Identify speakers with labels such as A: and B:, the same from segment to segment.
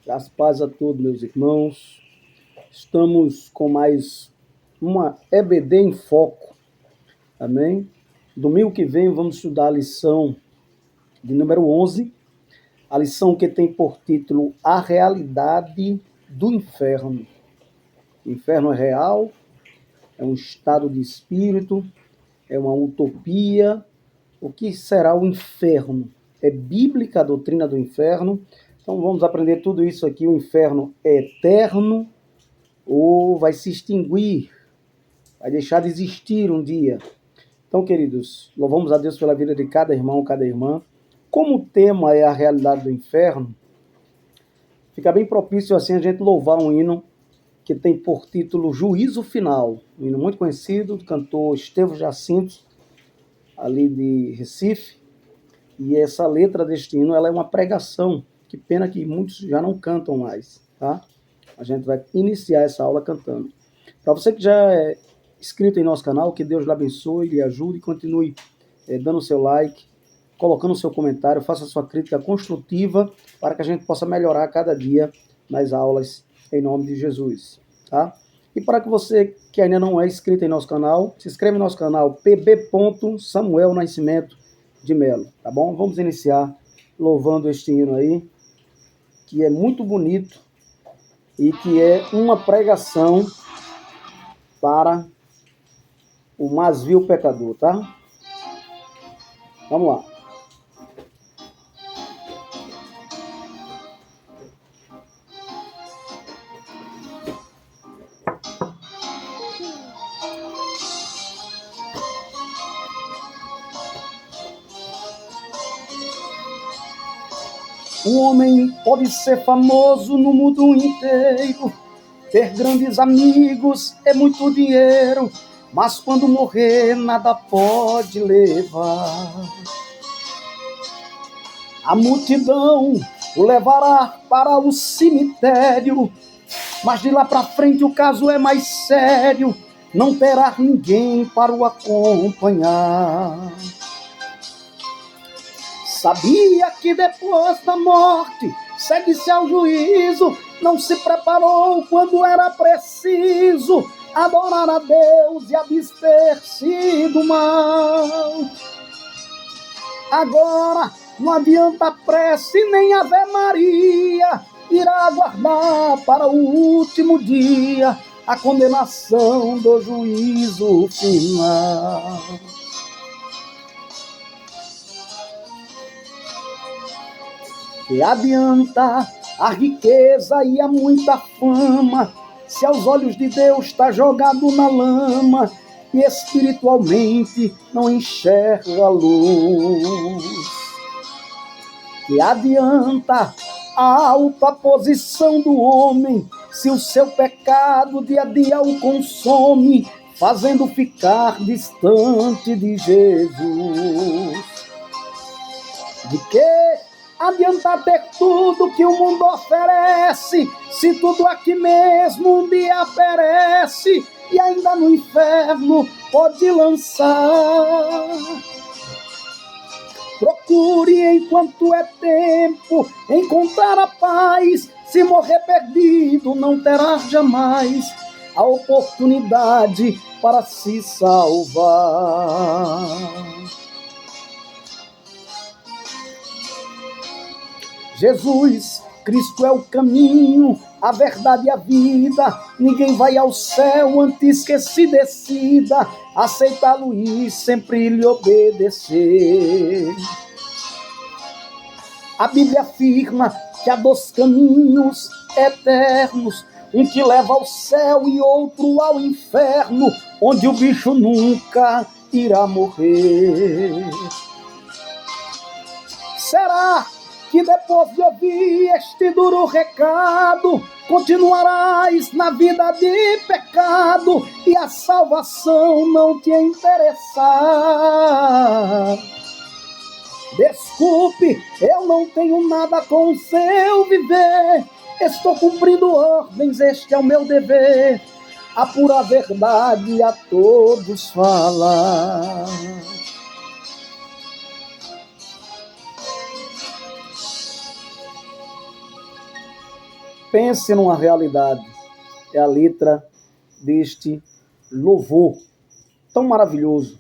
A: Graças a paz a todos, meus irmãos. Estamos com mais uma EBD em Foco. Amém? Domingo que vem vamos estudar a lição de número 11, a lição que tem por título A Realidade do Inferno. O inferno é real, é um estado de espírito, é uma utopia. O que será o inferno? É bíblica a doutrina do inferno? Então vamos aprender tudo isso aqui. O inferno é eterno ou vai se extinguir? Vai deixar de existir um dia? Então, queridos, louvamos a Deus pela vida de cada irmão, cada irmã. Como o tema é a realidade do inferno, fica bem propício assim a gente louvar um hino que tem por título Juízo Final. Um hino muito conhecido, do cantor Estevão Jacinto, ali de Recife. E essa letra deste hino, ela é uma pregação. Que pena que muitos já não cantam mais, tá? A gente vai iniciar essa aula cantando. Para você que já é inscrito em nosso canal, que Deus lhe abençoe, lhe ajude e continue dando o seu like, colocando o seu comentário, faça a sua crítica construtiva para que a gente possa melhorar cada dia nas aulas, em nome de Jesus, tá? E para que você que ainda não é inscrito em nosso canal, se inscreve no nosso canal pb. Samuel Nascimento de Melo, tá bom? Vamos iniciar louvando este hino aí, que é muito bonito e que é uma pregação para o mais vil pecador, tá? Vamos lá. Um homem pode ser famoso no mundo inteiro, ter grandes amigos é muito dinheiro, mas quando morrer nada pode levar. A multidão o levará para o cemitério, mas de lá para frente o caso é mais sério, não terá ninguém para o acompanhar. Sabia que depois da morte segue-se ao juízo, não se preparou quando era preciso adorar a Deus e abster-se do mal. Agora não adianta prece nem Ave Maria, irá aguardar para o último dia a condenação do juízo final. Que adianta a riqueza e a muita fama, se aos olhos de Deus está jogado na lama e espiritualmente não enxerga a luz. Que adianta a alta posição do homem, se o seu pecado dia a dia o consome, fazendo ficar distante de Jesus. De que adianta ter tudo que o mundo oferece, se tudo aqui mesmo um dia perece e ainda no inferno pode lançar? Procure enquanto é tempo encontrar a paz, se morrer perdido não terá jamais a oportunidade para se salvar. Jesus Cristo é o caminho, a verdade e a vida. Ninguém vai ao céu antes que se decida aceitá-lo e sempre lhe obedecer. A Bíblia afirma que há dois caminhos eternos, um que leva ao céu e outro ao inferno, onde o bicho nunca irá morrer. Será que depois de ouvir este duro recado, continuarás na vida de pecado e a salvação não te interessar? Desculpe, eu não tenho nada com o seu viver, estou cumprindo ordens, este é o meu dever, a pura verdade a todos falar. Pense numa realidade. É a letra deste louvor tão maravilhoso,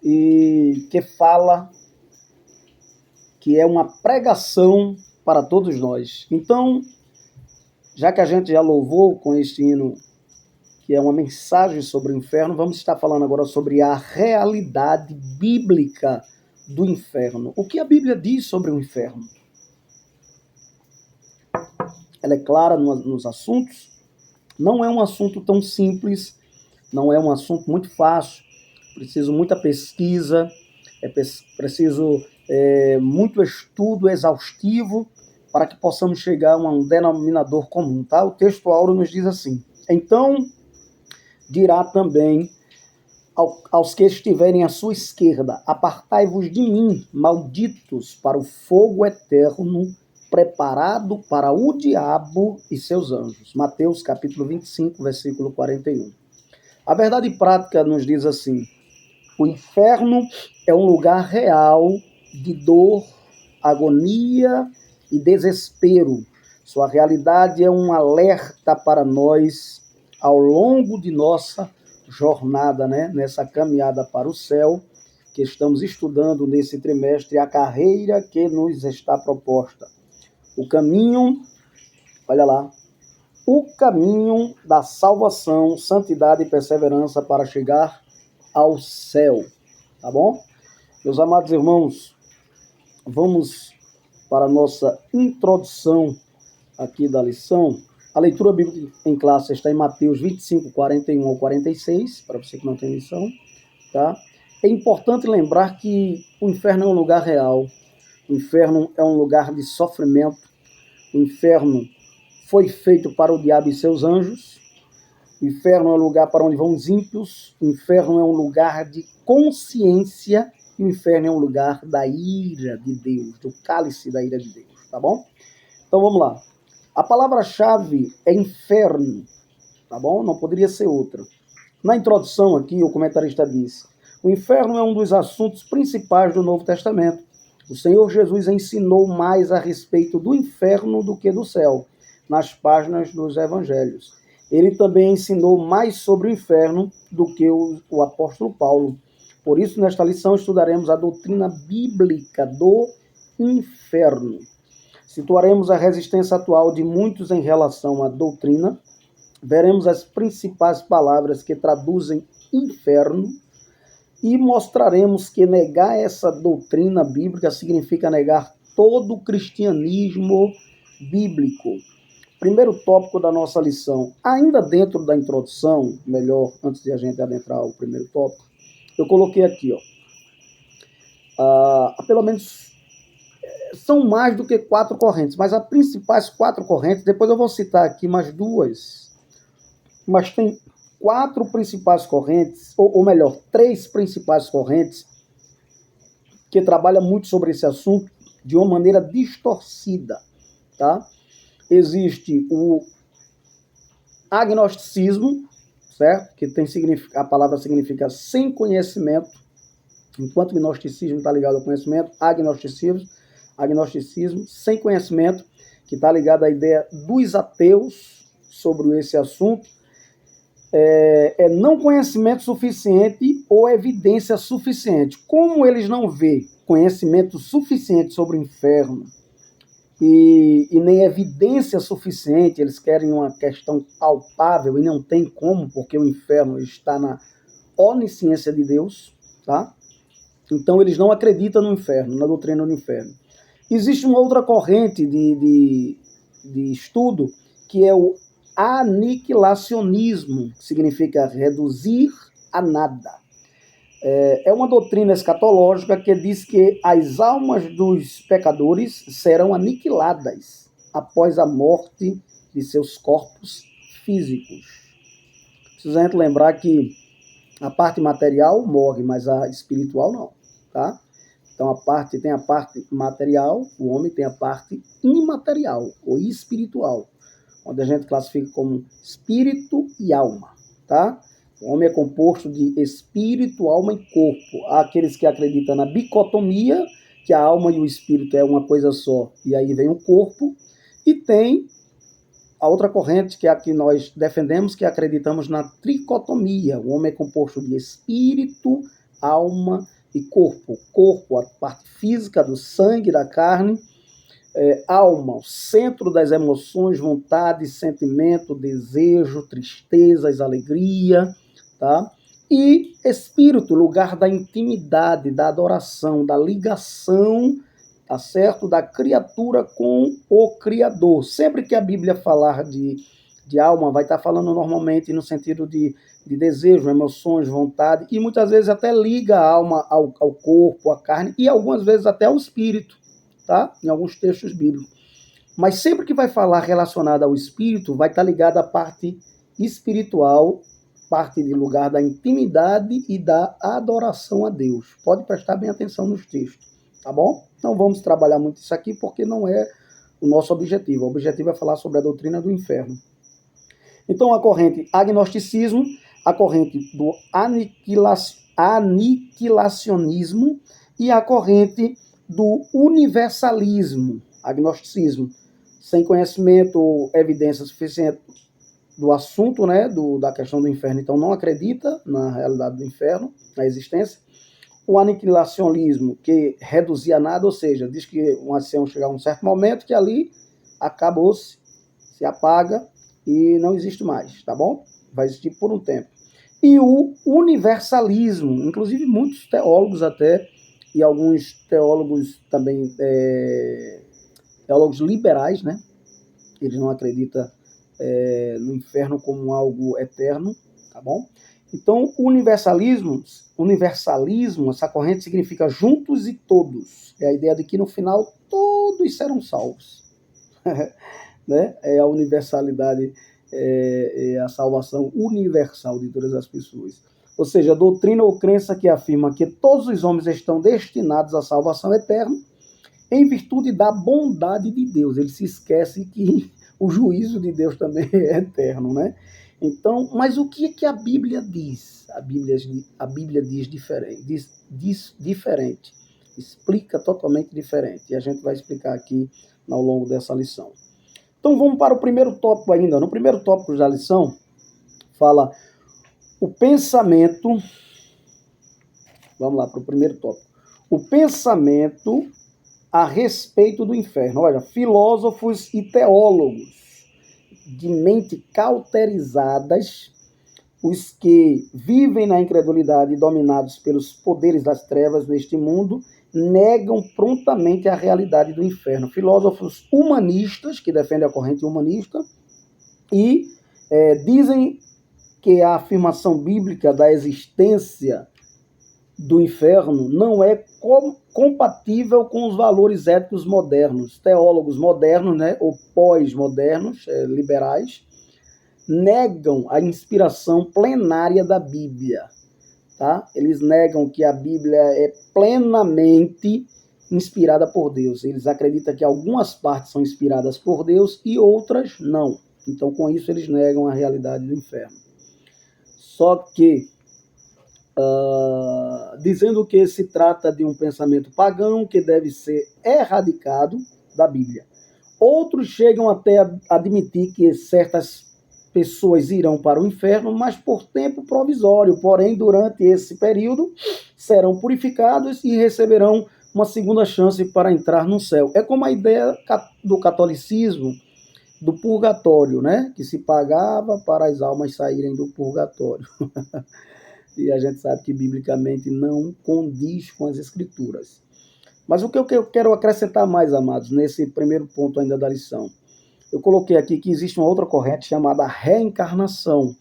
A: e que fala que é uma pregação para todos nós. Então, já que a gente já louvou com este hino, que é uma mensagem sobre o inferno, vamos estar falando agora sobre a realidade bíblica do inferno. O que a Bíblia diz sobre o inferno? Ela é clara nos assuntos, não é um assunto tão simples, não é um assunto muito fácil, preciso muita pesquisa, preciso muito estudo exaustivo para que possamos chegar a um denominador comum, tá? O texto áureo nos diz assim: então dirá também aos que estiverem à sua esquerda: apartai-vos de mim, malditos, para o fogo eterno preparado para o diabo e seus anjos. Mateus capítulo 25, versículo 41. A verdade prática nos diz assim: o inferno é um lugar real de dor, agonia e desespero. Sua realidade é um alerta para nós ao longo de nossa jornada, nessa caminhada para o céu, que estamos estudando nesse trimestre, a carreira que nos está proposta. O caminho, olha lá, o caminho da salvação, santidade e perseverança para chegar ao céu, tá bom? Meus amados irmãos, vamos para a nossa introdução aqui da lição. A leitura bíblica em classe está em Mateus 25, 41 ao 46, para você que não tem lição, tá? É importante lembrar que o inferno é um lugar real, o inferno é um lugar de sofrimento, o inferno foi feito para o diabo e seus anjos, o inferno é um lugar para onde vão os ímpios, o inferno é um lugar de consciência, e o inferno é um lugar da ira de Deus, do cálice da ira de Deus, tá bom? Então vamos lá. A palavra-chave é inferno, tá bom? Não poderia ser outra. Na introdução aqui, o comentarista diz: o inferno é um dos assuntos principais do Novo Testamento. O Senhor Jesus ensinou mais a respeito do inferno do que do céu, nas páginas dos evangelhos. Ele também ensinou mais sobre o inferno do que o apóstolo Paulo. Por isso, nesta lição, estudaremos a doutrina bíblica do inferno. Situaremos a resistência atual de muitos em relação à doutrina. Veremos as principais palavras que traduzem inferno e mostraremos que negar essa doutrina bíblica significa negar todo o cristianismo bíblico. Primeiro tópico da nossa lição, ainda dentro da introdução, melhor, antes de a gente adentrar o primeiro tópico, eu coloquei aqui, pelo menos são mais do que 4 correntes, mas as principais 4 correntes, depois eu vou citar aqui mais 2, mas tem 4 principais correntes, ou melhor, 3 principais correntes, que trabalham muito sobre esse assunto de uma maneira distorcida, tá? Existe o agnosticismo, certo? Que tem a palavra significa sem conhecimento, enquanto gnosticismo está ligado ao conhecimento, agnosticismo sem conhecimento, que está ligado à ideia dos ateus sobre esse assunto, é não conhecimento suficiente ou evidência suficiente. Como eles não vêem conhecimento suficiente sobre o inferno e nem evidência suficiente, eles querem uma questão palpável e não tem como, porque o inferno está na onisciência de Deus, tá? Então eles não acreditam no inferno, na doutrina do inferno. Existe uma outra corrente de estudo, que é o aniquilacionismo, que significa reduzir a nada. É uma doutrina escatológica que diz que as almas dos pecadores serão aniquiladas após a morte de seus corpos físicos. Precisa a gente lembrar que a parte material morre, mas a espiritual não, tá? Então tem a parte material, o homem tem a parte imaterial, ou espiritual, onde a gente classifica como espírito e alma, tá? O homem é composto de espírito, alma e corpo. Há aqueles que acreditam na bicotomia, que a alma e o espírito é uma coisa só, e aí vem o corpo. E tem a outra corrente, que é a que nós defendemos, que acreditamos na tricotomia. O homem é composto de espírito, alma e corpo. Corpo, a parte física do sangue, da carne. Alma, o centro das emoções, vontade, sentimento, desejo, tristezas, alegria, tá? E espírito, lugar da intimidade, da adoração, da ligação, tá certo? Da criatura com o Criador. Sempre que a Bíblia falar de alma, vai estar falando normalmente no sentido de desejo, emoções, vontade, e muitas vezes até liga a alma ao corpo, à carne, e algumas vezes até ao espírito, tá? Em alguns textos bíblicos. Mas sempre que vai falar relacionado ao espírito, vai estar ligado à parte espiritual, parte de lugar da intimidade e da adoração a Deus. Pode prestar bem atenção nos textos, tá bom? Não vamos trabalhar muito isso aqui porque não é o nosso objetivo. O objetivo é falar sobre a doutrina do inferno. Então, a corrente agnosticismo, a corrente do aniquilacionismo e a corrente do universalismo, agnosticismo, sem conhecimento ou evidência suficiente do assunto, né, da questão do inferno, então não acredita na realidade do inferno, na existência. O aniquilacionismo, que reduzia nada, ou seja, diz que uma ação chegar a um certo momento que ali acabou-se, se apaga e não existe mais, tá bom? Vai existir por um tempo. E o universalismo, inclusive muitos teólogos até, e alguns teólogos também, teólogos liberais, né? Eles não acreditam no inferno como algo eterno, tá bom? Então, o universalismo, essa corrente significa juntos e todos. É a ideia de que no final todos serão salvos. Né? É a universalidade, a salvação universal de todas as pessoas. Ou seja, a doutrina ou crença que afirma que todos os homens estão destinados à salvação eterna em virtude da bondade de Deus. Ele se esquece que o juízo de Deus também é eterno, né? Então, mas o que é que a Bíblia diz? A Bíblia diz diferente, diz diferente, explica totalmente diferente. E a gente vai explicar aqui ao longo dessa lição. Então vamos para o primeiro tópico ainda. No primeiro tópico da lição, fala o pensamento. Vamos lá para o primeiro tópico. O pensamento a respeito do inferno. Olha, filósofos e teólogos de mente cauterizadas, os que vivem na incredulidade e dominados pelos poderes das trevas neste mundo, negam prontamente a realidade do inferno. Filósofos humanistas, que defendem a corrente humanista, e dizem que a afirmação bíblica da existência do inferno não é compatível com os valores éticos modernos. Teólogos modernos, né, ou pós-modernos, liberais, negam a inspiração plenária da Bíblia. Tá? Eles negam que a Bíblia é plenamente inspirada por Deus. Eles acreditam que algumas partes são inspiradas por Deus e outras não. Então, com isso, eles negam a realidade do inferno. Só que, dizendo que se trata de um pensamento pagão que deve ser erradicado da Bíblia. Outros chegam até a admitir que certas pessoas irão para o inferno, mas por tempo provisório. Porém, durante esse período, serão purificados e receberão uma segunda chance para entrar no céu. É como a ideia do catolicismo, do purgatório, né? Que se pagava para as almas saírem do purgatório. E a gente sabe que biblicamente não condiz com as escrituras. Mas o que eu quero acrescentar mais, amados, nesse primeiro ponto ainda da lição? Eu coloquei aqui que existe uma outra corrente chamada reencarnação.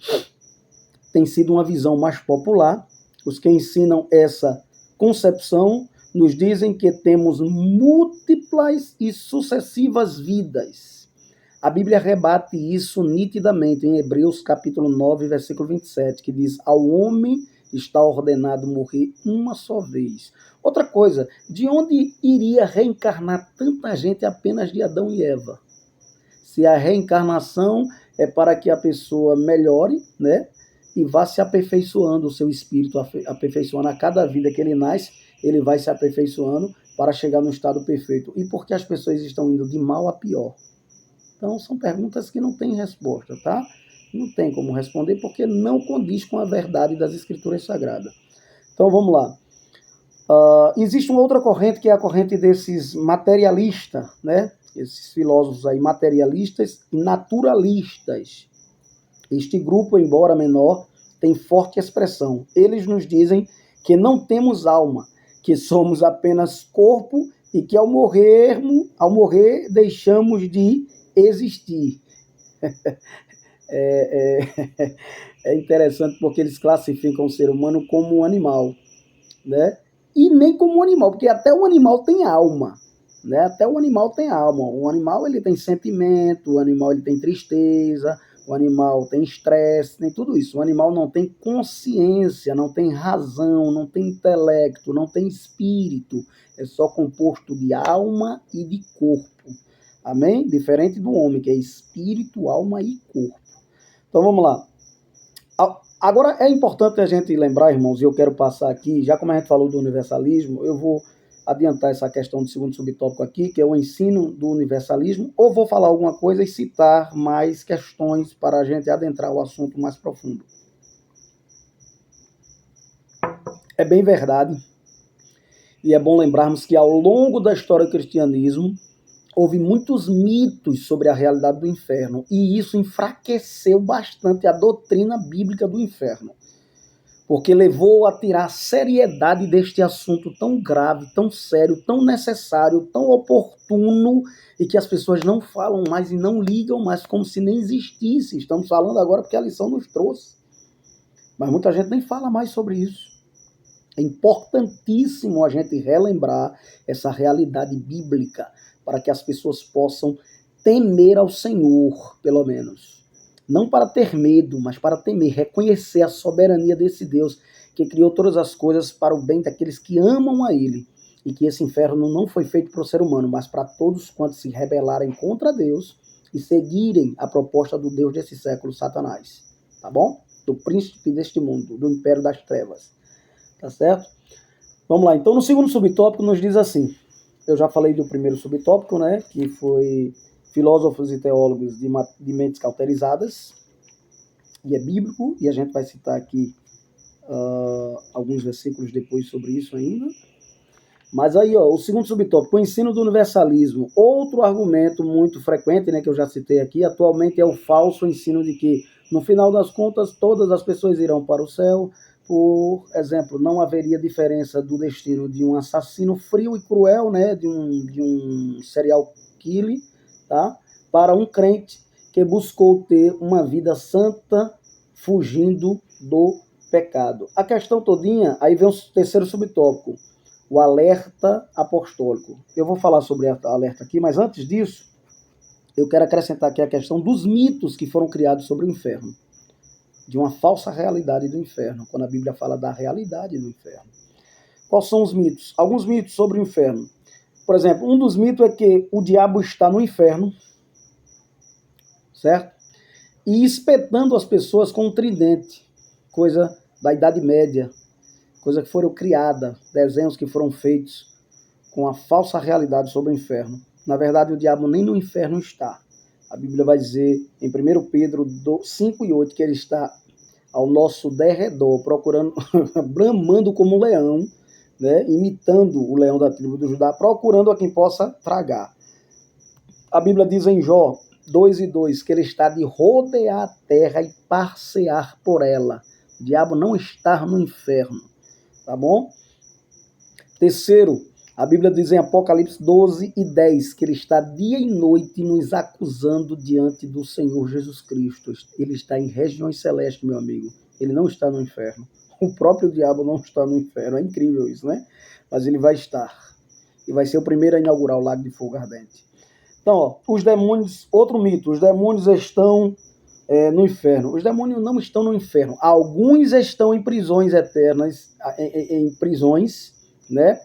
A: Tem sido uma visão mais popular. Os que ensinam essa concepção nos dizem que temos múltiplas e sucessivas vidas. A Bíblia rebate isso nitidamente em Hebreus capítulo 9, versículo 27, que diz: ao homem está ordenado morrer uma só vez. Outra coisa, de onde iria reencarnar tanta gente apenas de Adão e Eva? Se a reencarnação é para que a pessoa melhore, né? E vá se aperfeiçoando, o seu espírito aperfeiçoando a cada vida que ele nasce, ele vai se aperfeiçoando para chegar no estado perfeito. E por que as pessoas estão indo de mal a pior? Então, são perguntas que não têm resposta, tá? Não tem como responder porque não condiz com a verdade das Escrituras Sagradas. Então, vamos lá. Existe uma outra corrente que é a corrente desses materialistas, né? Esses filósofos aí materialistas e naturalistas. Este grupo, embora menor, tem forte expressão. Eles nos dizem que não temos alma, que somos apenas corpo e que ao morrer deixamos de existir. É interessante porque eles classificam o ser humano como um animal, né? E nem como um animal, porque até o animal tem alma, né? Até o animal tem alma. O animal ele tem sentimento, o animal ele tem tristeza, o animal tem estresse, tem tudo isso. O animal não tem consciência, não tem razão, não tem intelecto, não tem espírito. É só composto de alma e de corpo. Amém? Diferente do homem, que é espírito, alma e corpo. Então vamos lá. Agora é importante a gente lembrar, irmãos, e eu quero passar aqui, já como a gente falou do universalismo, eu vou adiantar essa questão do segundo subtópico aqui, que é o ensino do universalismo, ou vou falar alguma coisa e citar mais questões para a gente adentrar o assunto mais profundo. É bem verdade, e é bom lembrarmos que ao longo da história do cristianismo, houve muitos mitos sobre a realidade do inferno, e isso enfraqueceu bastante a doutrina bíblica do inferno, porque levou a tirar a seriedade deste assunto tão grave, tão sério, tão necessário, tão oportuno, e que as pessoas não falam mais e não ligam mais, como se nem existisse. Estamos falando agora porque a lição nos trouxe. Mas muita gente nem fala mais sobre isso. É importantíssimo a gente relembrar essa realidade bíblica, para que as pessoas possam temer ao Senhor, pelo menos. Não para ter medo, mas para temer, reconhecer a soberania desse Deus que criou todas as coisas para o bem daqueles que amam a Ele. E que esse inferno não foi feito para o ser humano, mas para todos quantos se rebelarem contra Deus e seguirem a proposta do Deus desse século, Satanás. Tá bom? Do príncipe deste mundo, do império das trevas. Tá certo? Vamos lá. Então, no segundo subtópico nos diz assim. Eu já falei do primeiro subtópico, né? Que foi filósofos e teólogos de mentes cauterizadas, e é bíblico, e a gente vai citar aqui alguns versículos depois sobre isso ainda. Mas aí, o segundo subtópico, o ensino do universalismo. Outro argumento muito frequente, né, que eu já citei aqui, atualmente é o falso ensino de que, no final das contas, todas as pessoas irão para o céu. Por exemplo, não haveria diferença do destino de um assassino frio e cruel, né, de um serial killer, tá? Para um crente que buscou ter uma vida santa, fugindo do pecado. A questão todinha, aí vem o terceiro subtópico, o alerta apostólico. Eu vou falar sobre o alerta aqui, mas antes disso, eu quero acrescentar aqui a questão dos mitos que foram criados sobre o inferno, de uma falsa realidade do inferno, quando a Bíblia fala da realidade do inferno. Quais são os mitos? Alguns mitos sobre o inferno. Por exemplo, um dos mitos é que o diabo está no inferno, certo? E espetando as pessoas com um tridente, coisa da Idade Média, coisa que foram criadas, desenhos que foram feitos com a falsa realidade sobre o inferno. Na verdade, o diabo nem no inferno está. A Bíblia vai dizer em 1 Pedro 5:8 que ele está ao nosso derredor, procurando, bramando como um leão, né, imitando o leão da tribo de Judá, procurando a quem possa tragar. A Bíblia diz em Jó 2:2 que ele está de rodear a terra e passear por ela. O diabo não está no inferno, tá bom? Terceiro, a Bíblia diz em Apocalipse 12:10 que ele está dia e noite nos acusando diante do Senhor Jesus Cristo. Ele está em regiões celestes, meu amigo. Ele não está no inferno. O próprio diabo não está no inferno. É incrível isso, né? Mas ele vai estar. E vai ser o primeiro a inaugurar o lago de fogo ardente. Então, os demônios, outro mito, os demônios estão no inferno. Os demônios não estão no inferno. Alguns estão em prisões eternas, em prisões, né?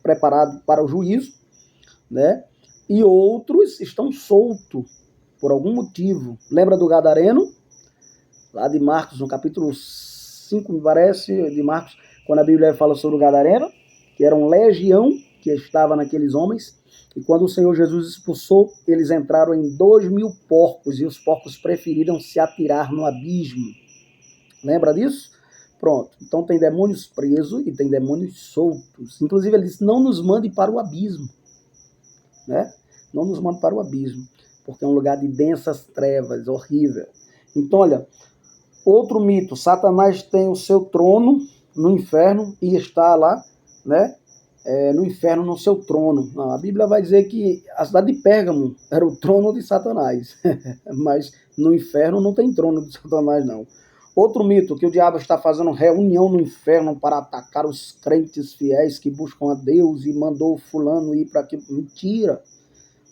A: Preparado para o juízo, né? E outros estão soltos por algum motivo. Lembra do Gadareno? Lá de Marcos, no capítulo 5, me parece, de Marcos, quando a Bíblia fala sobre o Gadareno, que era uma legião que estava naqueles homens, e quando o Senhor Jesus expulsou, eles entraram em 2.000 porcos, e os porcos preferiram se atirar no abismo. Lembra disso? Pronto. Então tem demônios presos e tem demônios soltos. Inclusive ele disse, não nos mande para o abismo. Né? Não nos mande para o abismo, porque é um lugar de densas trevas, horrível. Então, olha, outro mito, Satanás tem o seu trono no inferno e está lá, né? No inferno, no seu trono. Não, a Bíblia vai dizer que a cidade de Pérgamo era o trono de Satanás, mas no inferno não tem trono de Satanás, não. Outro mito, que o diabo está fazendo reunião no inferno para atacar os crentes fiéis que buscam a Deus e mandou fulano ir para aqui. Mentira.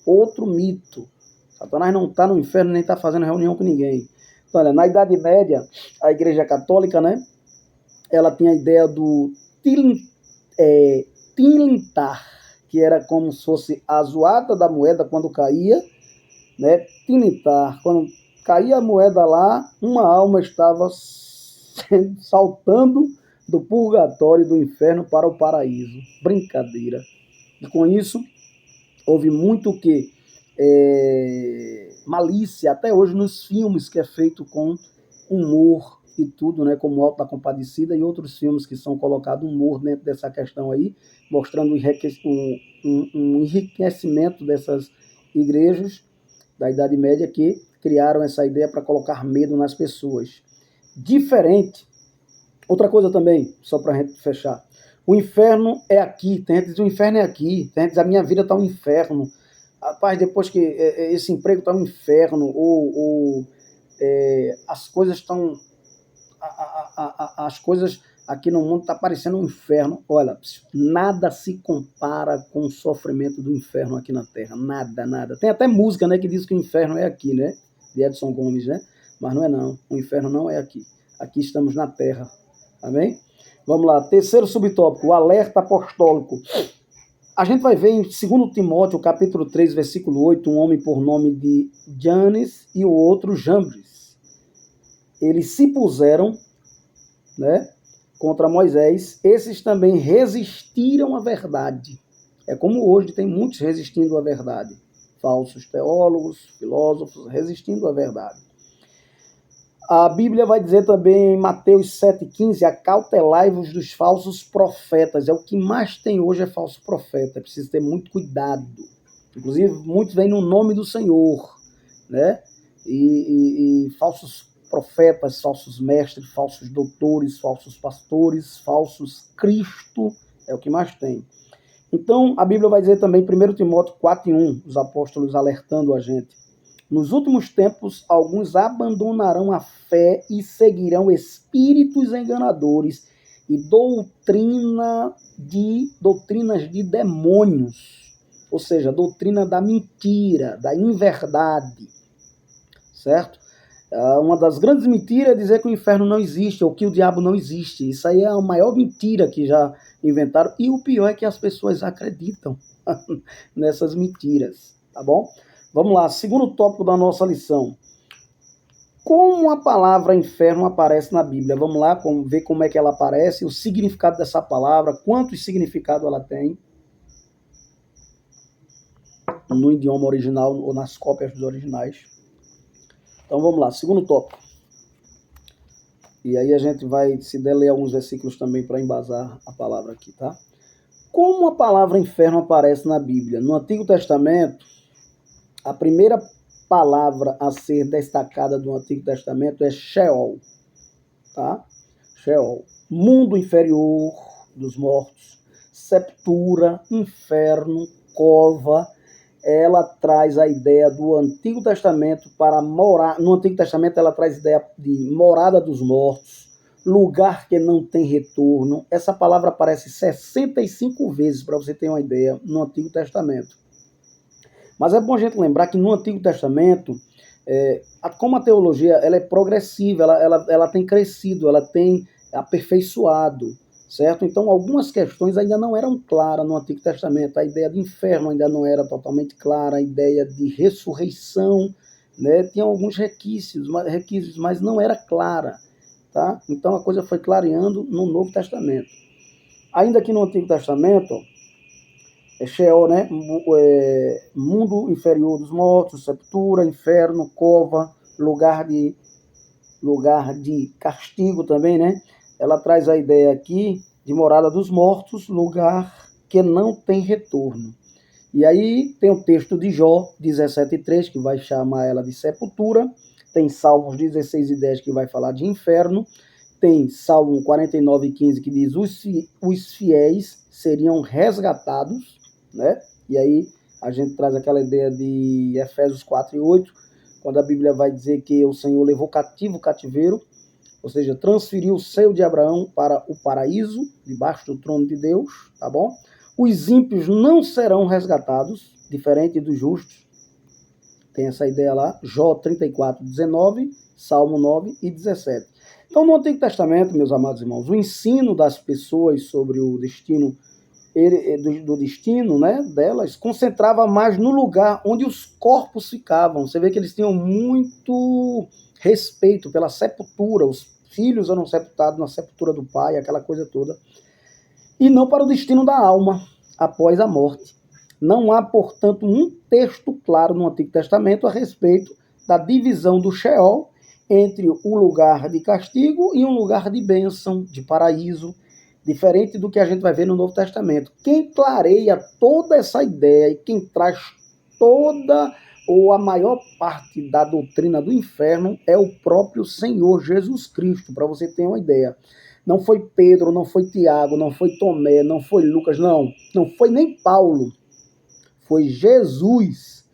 A: Outro mito. Satanás não está no inferno nem está fazendo reunião com ninguém. Então, olha, na Idade Média, a Igreja Católica, né, ela tinha a ideia do tilintar, que era como se fosse a zoada da moeda quando caía, né, tilintar, quando caía a moeda lá, uma alma estava saltando do purgatório, do inferno para o paraíso. Brincadeira. E com isso, houve muito o que? Malícia, até hoje nos filmes que é feito com humor e tudo, né, como o Alto da Compadecida e outros filmes que são colocados humor dentro dessa questão aí, mostrando um enriquecimento dessas igrejas da Idade Média que criaram essa ideia para colocar medo nas pessoas. Diferente. Outra coisa também, só para a gente fechar. O inferno é aqui. Tem gente que diz, o inferno é aqui. Tem gente que diz, a minha vida está um inferno. Rapaz, depois que esse emprego está um inferno, ou as coisas estão... As coisas aqui no mundo estão parecendo um inferno. Olha, nada se compara com o sofrimento do inferno aqui na Terra. Nada, nada. Tem até música, né, que diz que o inferno é aqui, né? De Edson Gomes, né? Mas não é não. O inferno não é aqui. Aqui estamos na Terra. Amém? Vamos lá. Terceiro subtópico, o alerta apostólico. A gente vai ver em 2 Timóteo, capítulo 3, versículo 8, um homem por nome de Janes e o outro Jambres. Eles se puseram, né, contra Moisés. Esses também resistiram à verdade. É como hoje tem muitos resistindo à verdade. Falsos teólogos, filósofos, resistindo à verdade. A Bíblia vai dizer também em Mateus 7,15, acautelai-vos dos falsos profetas. É o que mais tem hoje, é falso profeta. É preciso ter muito cuidado. Inclusive, muitos vêm no nome do Senhor, né? E falsos profetas, falsos mestres, falsos doutores, falsos pastores, falsos Cristo, é o que mais tem. Então, a Bíblia vai dizer também, 1 Timóteo 4,1, os apóstolos alertando a gente. Nos últimos tempos, alguns abandonarão a fé e seguirão espíritos enganadores e doutrinas de demônios, ou seja, doutrina da mentira, da inverdade, certo? Uma das grandes mentiras é dizer que o inferno não existe ou que o diabo não existe. Isso aí é a maior mentira que já inventaram e o pior é que as pessoas acreditam nessas mentiras, tá bom? Vamos lá, segundo tópico da nossa lição. Como a palavra inferno aparece na Bíblia? Vamos lá, ver como é que ela aparece, o significado dessa palavra, quantos significados ela tem no idioma original ou nas cópias dos originais. Então vamos lá, segundo tópico. E aí a gente vai se ler alguns versículos também para embasar a palavra aqui, tá? Como a palavra inferno aparece na Bíblia? No Antigo Testamento, a primeira palavra a ser destacada do Antigo Testamento é Sheol, tá? Sheol, mundo inferior dos mortos, sepultura, inferno, cova. Ela traz a ideia do Antigo Testamento para morar. No Antigo Testamento ela traz a ideia de morada dos mortos, lugar que não tem retorno. Essa palavra aparece 65 vezes, para você ter uma ideia, no Antigo Testamento. Mas é bom a gente lembrar que no Antigo Testamento, como a teologia ela é progressiva, ela tem crescido, ela tem aperfeiçoado, certo? Então, algumas questões ainda não eram claras no Antigo Testamento. A ideia de inferno ainda não era totalmente clara, a ideia de ressurreição, né? Tinha alguns requisitos, mas não era clara, tá? Então, a coisa foi clareando no Novo Testamento. Ainda que no Antigo Testamento, Sheol, né? Mundo inferior dos mortos, sepultura, inferno, cova, lugar de castigo também, né? Ela traz a ideia aqui de morada dos mortos, lugar que não tem retorno. E aí tem o texto de Jó 17:3, que vai chamar ela de sepultura, tem Salmos 16:10, que vai falar de inferno, tem Salmo 49:15, que diz os fiéis seriam resgatados, né? E aí a gente traz aquela ideia de Efésios 4:8, quando a Bíblia vai dizer que o Senhor levou cativo o cativeiro, ou seja, transferiu o seio de Abraão para o paraíso, debaixo do trono de Deus, tá bom? Os ímpios não serão resgatados, diferente dos justos. Tem essa ideia lá, Jó 34:19, Salmo 9:17. Então, no Antigo Testamento, meus amados irmãos, o ensino das pessoas sobre o destino, do destino, né, delas, concentrava mais no lugar onde os corpos ficavam. Você vê que eles tinham muito respeito pela sepultura, os filhos eram sepultados na sepultura do pai, aquela coisa toda, e não para o destino da alma após a morte. Não há, portanto, um texto claro no Antigo Testamento a respeito da divisão do Sheol entre o lugar de castigo e um lugar de bênção, de paraíso, diferente do que a gente vai ver no Novo Testamento. Quem clareia toda essa ideia e quem traz toda ou a maior parte da doutrina do inferno é o próprio Senhor Jesus Cristo, para você ter uma ideia. Não foi Pedro, não foi Tiago, não foi Tomé, não foi Lucas, não foi nem Paulo. Foi Jesus,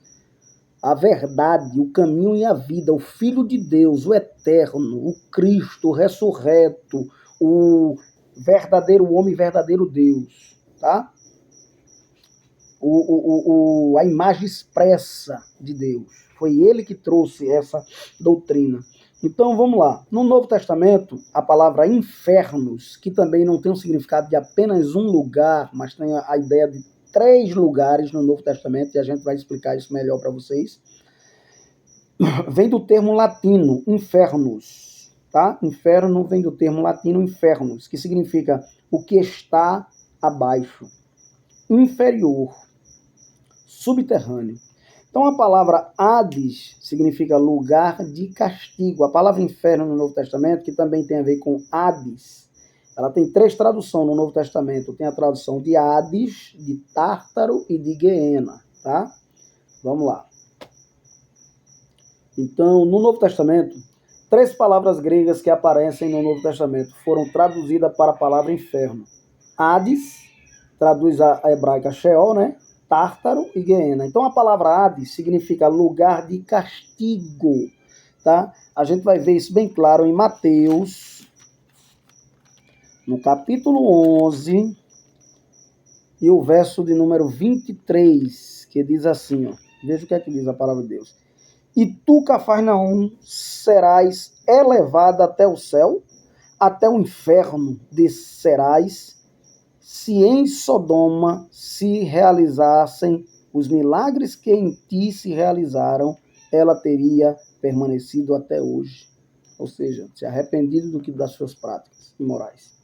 A: a verdade, o caminho e a vida, o Filho de Deus, o eterno, o Cristo, o ressurreto, o verdadeiro homem, verdadeiro Deus, tá? A imagem expressa de Deus. Foi ele que trouxe essa doutrina. Então vamos lá. No Novo Testamento, a palavra infernos, que também não tem um significado de apenas um lugar, mas tem a ideia de 3 lugares no Novo Testamento, e a gente vai explicar isso melhor para vocês. Vem do termo latino, infernos, tá? Inferno vem do termo latino infernos, que significa o que está abaixo, inferior, subterrâneo. Então a palavra Hades significa lugar de castigo. A palavra inferno no Novo Testamento, que também tem a ver com Hades, ela tem 3 traduções no Novo Testamento. Tem a tradução de Hades, de Tártaro e de Guiena, tá? Vamos lá. Então, no Novo Testamento, 3 palavras gregas que aparecem no Novo Testamento foram traduzidas para a palavra inferno. Hades, traduz a hebraica Sheol, né? Tártaro e Guiena. Então a palavra Hades significa lugar de castigo, tá? A gente vai ver isso bem claro em Mateus, no capítulo 11, e o verso de número 23, que diz assim, ó, veja o que é que diz a palavra de Deus. E tu, Cafarnaum, serás elevada até o céu, até o inferno descerás. Se em Sodoma se realizassem os milagres que em ti se realizaram, ela teria permanecido até hoje. Ou seja, se arrependido do que das suas práticas imorais.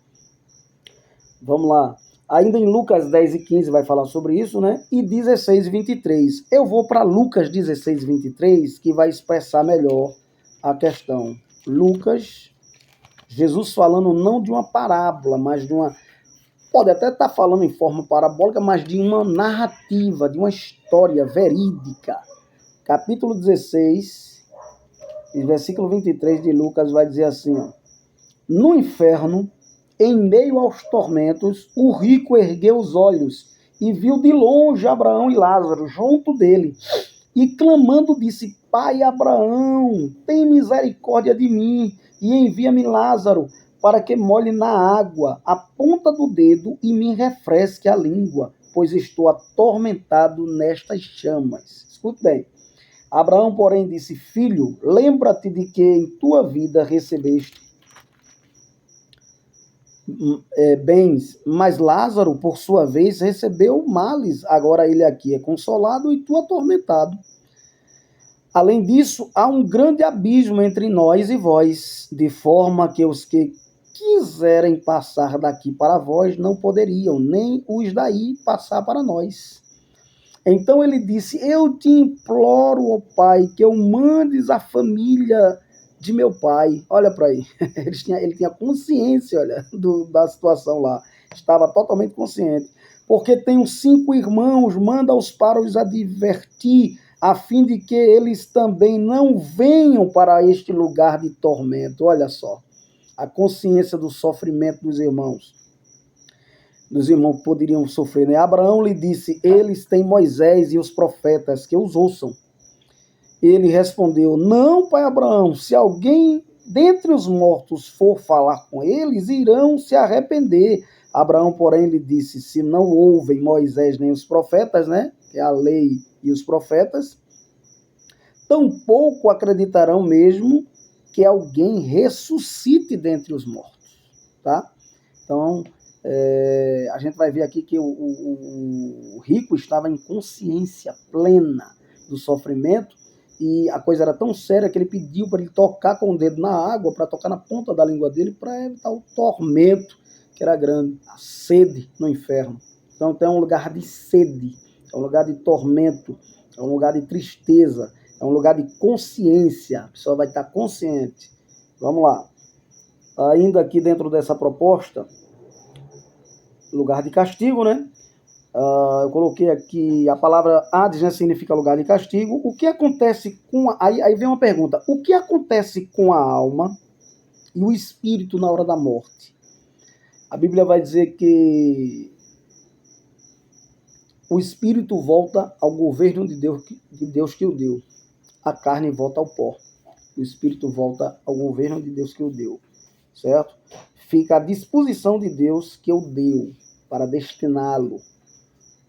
A: Vamos lá. Ainda em Lucas 10:15 vai falar sobre isso, né? E 16:23. Eu vou para Lucas 16:23, que vai expressar melhor a questão. Lucas, Jesus falando não de uma parábola, mas de uma... Pode até estar falando em forma parabólica, mas de uma narrativa, de uma história verídica. Capítulo 16, versículo 23 de Lucas vai dizer assim, ó, no inferno, em meio aos tormentos, o rico ergueu os olhos e viu de longe Abraão e Lázaro junto dele. E clamando disse, Pai Abraão, tem misericórdia de mim e envia-me Lázaro para que molhe na água a ponta do dedo e me refresque a língua, pois estou atormentado nestas chamas. Escute bem. Abraão, porém, disse, filho, lembra-te de que em tua vida recebeste bens, mas Lázaro, por sua vez, recebeu males. Agora ele aqui é consolado e tu atormentado. Além disso, há um grande abismo entre nós e vós, de forma que os que quiserem passar daqui para vós, não poderiam, nem os daí passar para nós. Então ele disse, eu te imploro, ó Pai, que eu mandes a família de meu pai. Olha para aí, ele tinha consciência, olha, da situação lá. Estava totalmente consciente. Porque tenho 5 irmãos, manda-os para os advertir, a fim de que eles também não venham para este lugar de tormento. Olha só, a consciência do sofrimento dos irmãos que poderiam sofrer, né? Abraão lhe disse, eles têm Moisés e os profetas, que os ouçam. Ele respondeu, não, pai Abraão, se alguém dentre os mortos for falar com eles, irão se arrepender. Abraão, porém, lhe disse, se não ouvem Moisés nem os profetas, né? Que é a lei e os profetas, tampouco acreditarão mesmo que alguém ressuscite dentre os mortos, tá? Então, a gente vai ver aqui que o rico estava em consciência plena do sofrimento e a coisa era tão séria que ele pediu para ele tocar com o dedo na água, para tocar na ponta da língua dele, para evitar o tormento que era grande, a sede no inferno. Então é um lugar de sede, é um lugar de tormento, é um lugar de tristeza, é um lugar de consciência, a pessoa vai estar consciente. Vamos lá. Ainda aqui dentro dessa proposta, lugar de castigo, né? Eu coloquei aqui a palavra Hades, né, significa lugar de castigo. O que acontece com aí vem uma pergunta: o que acontece com a alma e o espírito na hora da morte? A Bíblia vai dizer que o espírito volta ao governo de Deus que o deu. A carne volta ao pó. O espírito volta ao governo de Deus que o deu. Certo? Fica à disposição de Deus que o deu para destiná-lo,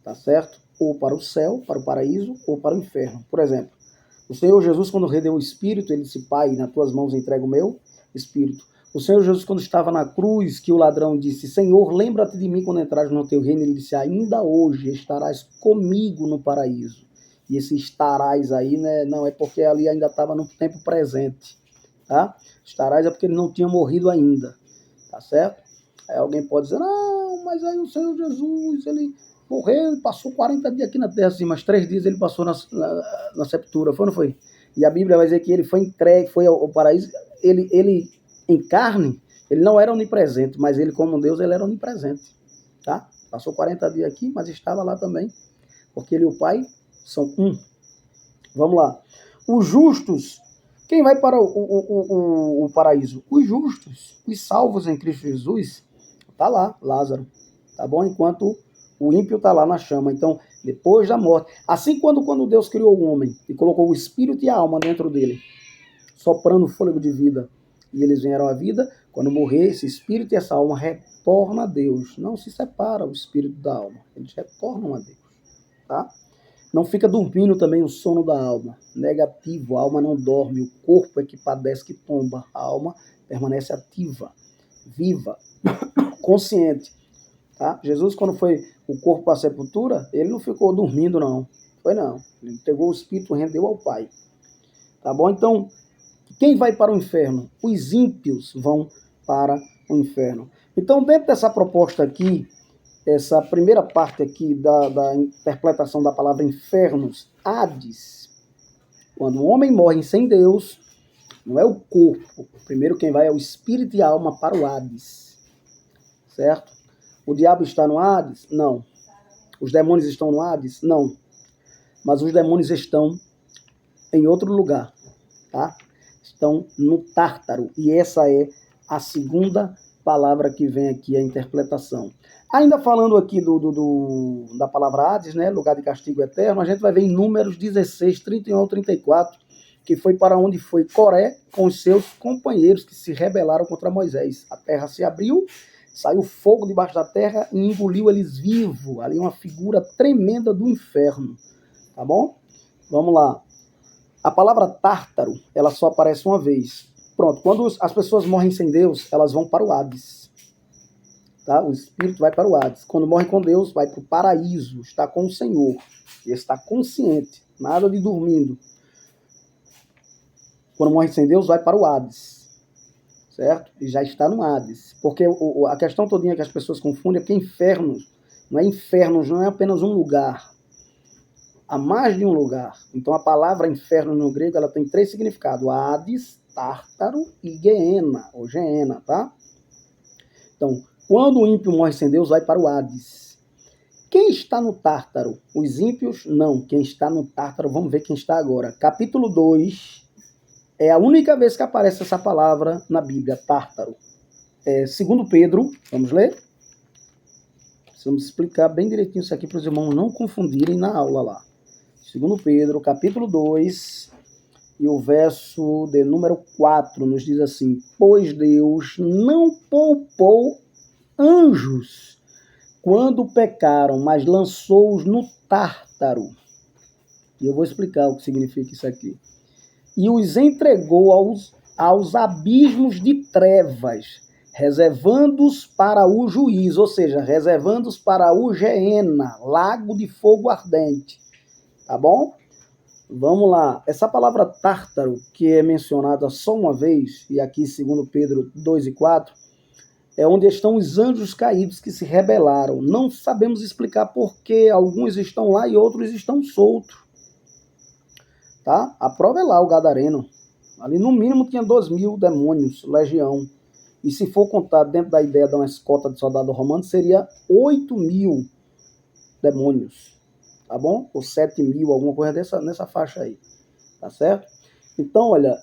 A: tá certo? Ou para o céu, para o paraíso, ou para o inferno. Por exemplo, o Senhor Jesus, quando redeu o Espírito, ele disse, Pai, nas tuas mãos entrego o meu Espírito. O Senhor Jesus, quando estava na cruz, que o ladrão disse, Senhor, lembra-te de mim quando entrares no teu reino, ele disse, ainda hoje estarás comigo no paraíso. E esse estarás aí, né, não é porque ali ainda estava no tempo presente, tá? Estarás é porque ele não tinha morrido ainda, tá certo? Aí alguém pode dizer, não, mas aí o Senhor Jesus, ele morreu e passou 40 dias aqui na terra, assim, mas 3 dias ele passou na sepultura, foi ou não foi? E a Bíblia vai dizer que ele foi entregue, foi ao paraíso, ele em carne, ele não era onipresente, mas ele como Deus, ele era onipresente, tá? Passou 40 dias aqui, mas estava lá também, porque ele e o Pai são um. Vamos lá. Os justos, quem vai para o paraíso? Os justos, os salvos em Cristo Jesus, tá lá, Lázaro, tá bom? Enquanto o ímpio tá lá na chama. Então, depois da morte, assim quando Deus criou o homem e colocou o espírito e a alma dentro dele, soprando o fôlego de vida, e eles vieram à vida, quando morrer, esse espírito e essa alma retornam a Deus. Não se separa o espírito da alma, eles retornam a Deus, tá? Não fica dormindo também o sono da alma. Negativo, a alma não dorme, o corpo é que padece, que tomba. A alma permanece ativa, viva, consciente. Tá? Jesus, quando foi o corpo para a sepultura, ele não ficou dormindo, não. Foi não. Ele pegou o espírito e rendeu ao Pai. Tá bom? Então, quem vai para o inferno? Os ímpios vão para o inferno. Então, dentro dessa proposta aqui, essa primeira parte aqui da interpretação da palavra infernos, Hades, quando o homem morre sem Deus, não é o corpo. Primeiro quem vai é o espírito e a alma para o Hades. Certo? O diabo está no Hades? Não. Os demônios estão no Hades? Não. Mas os demônios estão em outro lugar, tá? Estão no Tártaro. E essa é a segunda palavra que vem aqui, a interpretação. Ainda falando aqui da palavra Hades, né, lugar de castigo eterno, a gente vai ver em Números 16, 31 ao 34, que foi para onde foi Coré com os seus companheiros que se rebelaram contra Moisés. A terra se abriu, saiu fogo debaixo da terra e engoliu eles vivos. Ali uma figura tremenda do inferno, tá bom? Vamos lá. A palavra Tártaro, ela só aparece uma vez. Pronto, quando as pessoas morrem sem Deus, elas vão para o Hades. Tá? O espírito vai para o Hades. Quando morre com Deus, vai para o paraíso, está com o Senhor. E está consciente, nada de dormindo. Quando morre sem Deus, vai para o Hades. certo? E já está no Hades. Porque a questão todinha que as pessoas confundem é que infernos não é apenas um lugar. Há mais de um lugar. Então a palavra inferno no grego ela tem 3 significados: Hades, Tártaro e Geena, ou Geena, tá? Então, quando o ímpio morre sem Deus, vai para o Hades. Quem está no Tártaro? Os ímpios? Não. Quem está no Tártaro, vamos ver quem está agora. Capítulo 2, é a única vez que aparece essa palavra na Bíblia, Tártaro. 2 Pedro, vamos ler? Precisamos explicar bem direitinho isso aqui para os irmãos não confundirem na aula lá. 2 Pedro, capítulo 2, e o verso de número 4 nos diz assim: pois Deus não poupou anjos quando pecaram, mas lançou-os no Tártaro. E eu vou explicar o que significa isso aqui. E os entregou aos abismos de trevas, reservando-os para o juízo, ou seja, reservando-os para o Geena, lago de fogo ardente. Tá bom? Vamos lá. Essa palavra Tártaro, que é mencionada só uma vez, e aqui segundo Pedro 2 e 4, é onde estão os anjos caídos que se rebelaram. Não sabemos explicar por que alguns estão lá e outros estão soltos. Tá? A prova é lá, o Gadareno. Ali no mínimo tinha 2.000 demônios, legião. E se for contar dentro da ideia de uma escolta de soldado romano, seria 8.000 demônios. Tá bom? Ou 7.000, alguma coisa nessa faixa aí. Tá certo? Então, olha,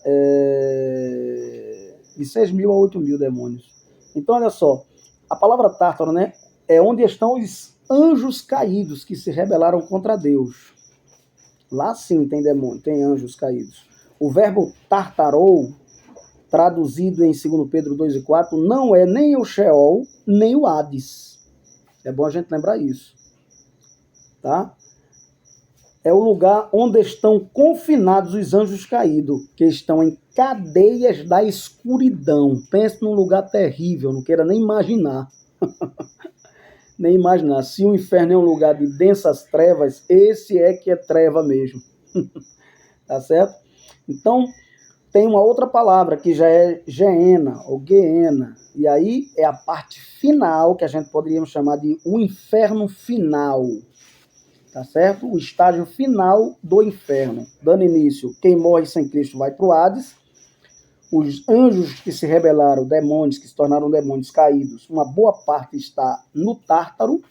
A: de 6.000 a 8.000 demônios. Então, olha só, a palavra Tártaro, né, é onde estão os anjos caídos que se rebelaram contra Deus. Lá sim tem demônio, tem anjos caídos. O verbo tartarou, traduzido em 2 Pedro 2 e 4, não é nem o Sheol, nem o Hades. É bom a gente lembrar isso. Tá? É o lugar onde estão confinados os anjos caídos, que estão em cadeias da escuridão. Pense num lugar terrível, não queira nem imaginar. Nem imaginar. Se o inferno é um lugar de densas trevas, esse é que é treva mesmo. Tá certo? Então, tem uma outra palavra que já é Geena, ou Geena. E aí é a parte final, que a gente poderia chamar de o inferno final. Tá certo? O estágio final do inferno. Dando início, quem morre sem Cristo vai para o Hades. Os anjos que se rebelaram, demônios que se tornaram demônios caídos, uma boa parte está no Tártaro.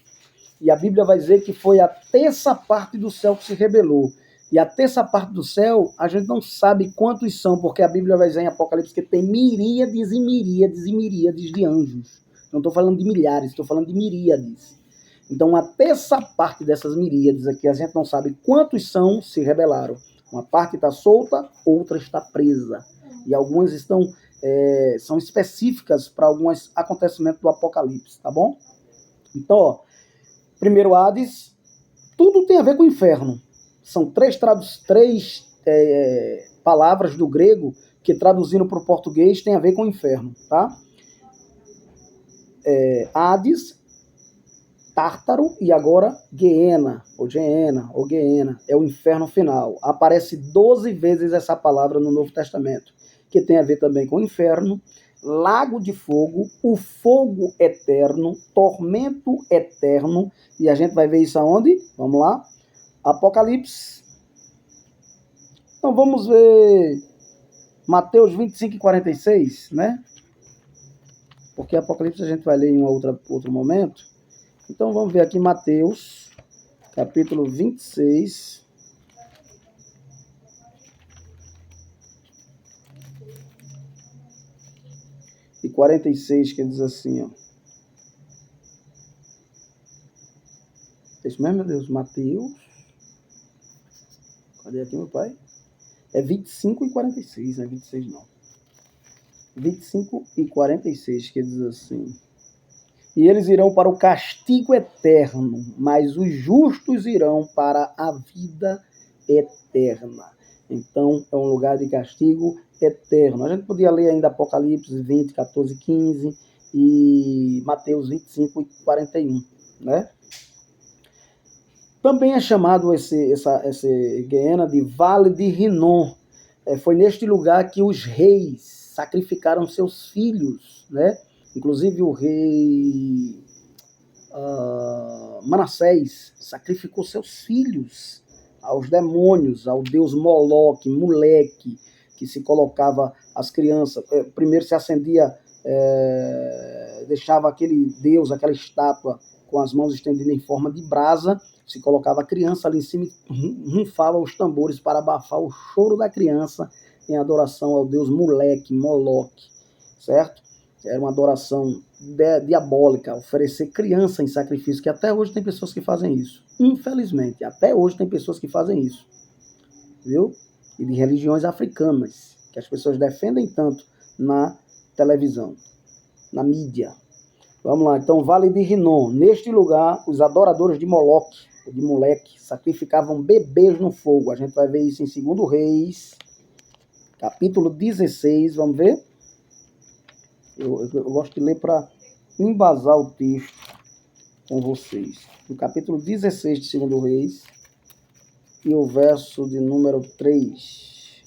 A: E a Bíblia vai dizer que foi a terça parte do céu que se rebelou. E a terça parte do céu, a gente não sabe quantos são, porque a Bíblia vai dizer em Apocalipse que tem miríades e miríades e miríades de anjos. Não estou falando de milhares, estou falando de miríades. Então, a terça parte dessas miríades aqui, a gente não sabe quantos são, se rebelaram. Uma parte está solta, outra está presa. E algumas são específicas para alguns acontecimentos do Apocalipse, tá bom? Então, ó, primeiro Hades, tudo tem a ver com o inferno. São três palavras do grego que traduzindo para o português tem a ver com o inferno, tá? Hades, Tártaro e agora Geena, ou Geena, é o inferno final. Aparece 12 vezes essa palavra no Novo Testamento, que tem a ver também com o inferno, lago de fogo, o fogo eterno, tormento eterno, e a gente vai ver isso aonde? Vamos lá. Apocalipse. Então vamos ver Mateus 25 e 46, né? Porque Apocalipse a gente vai ler em outro momento. Então vamos ver aqui Mateus, capítulo 26. E 46, que diz assim, ó. É isso mesmo, meu Deus? Mateus. Cadê aqui, meu pai? É 25 e 46, não é 26 não. 25 e 46, que diz assim: e eles irão para o castigo eterno, mas os justos irão para a vida eterna. Então, é um lugar de castigo eterno. A gente podia ler ainda Apocalipse 20, 14, 15 e Mateus 25 e 41, né? Também é chamado esse Geena de Vale de Rinom. Foi neste lugar que os reis sacrificaram seus filhos, né? Inclusive o rei Manassés sacrificou seus filhos aos demônios, ao deus Moloque, Moleque, que se colocava as crianças. Primeiro se acendia, deixava aquele deus, aquela estátua com as mãos estendidas em forma de brasa, se colocava a criança ali em cima e rufava os tambores para abafar o choro da criança em adoração ao deus Moleque, Moloque, certo? Era uma adoração diabólica, oferecer criança em sacrifício, que até hoje tem pessoas que fazem isso. Infelizmente, até hoje tem pessoas que fazem isso. Viu? E de religiões africanas, que as pessoas defendem tanto na televisão, na mídia. Vamos lá, então, Vale de Rinom. Neste lugar, os adoradores de Moleque, sacrificavam bebês no fogo. A gente vai ver isso em 2 Reis, capítulo 16, vamos ver? Eu gosto de ler para embasar o texto com vocês. No capítulo 16 de 2 Reis, e o verso de número 3.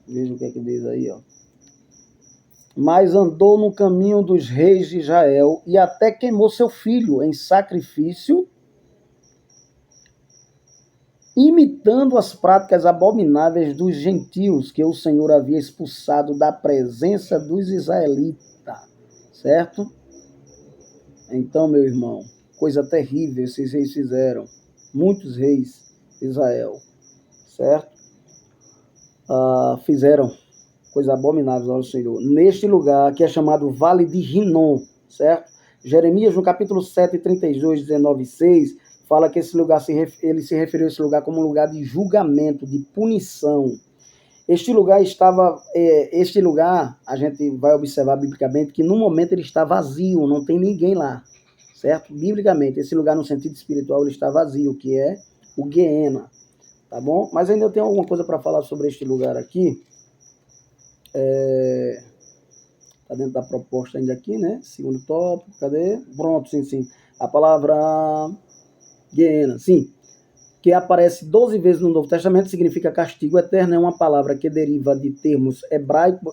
A: Veja o que é que diz aí, ó. Mas andou no caminho dos reis de Israel e até queimou seu filho em sacrifício, imitando as práticas abomináveis dos gentios que o Senhor havia expulsado da presença dos israelitas, certo? Então, meu irmão, coisa terrível esses reis fizeram, muitos reis de Israel, certo? Fizeram coisa abominável ao Senhor. Neste lugar, que é chamado Vale de Rinom, certo? Jeremias, no capítulo 7, 32, 19 e 6, fala que esse lugar, ele se referiu a esse lugar como um lugar de julgamento, de punição. Este lugar, a gente vai observar biblicamente que no momento ele está vazio, não tem ninguém lá, certo? Biblicamente, esse lugar no sentido espiritual ele está vazio, que é o Guiena, tá bom? Mas ainda eu tenho alguma coisa para falar sobre este lugar aqui. Está dentro da proposta ainda aqui, né? Segundo tópico, cadê? Pronto, sim. A palavra Guiena, sim, que aparece 12 vezes no Novo Testamento, significa castigo eterno, é uma palavra que deriva de termos hebraicos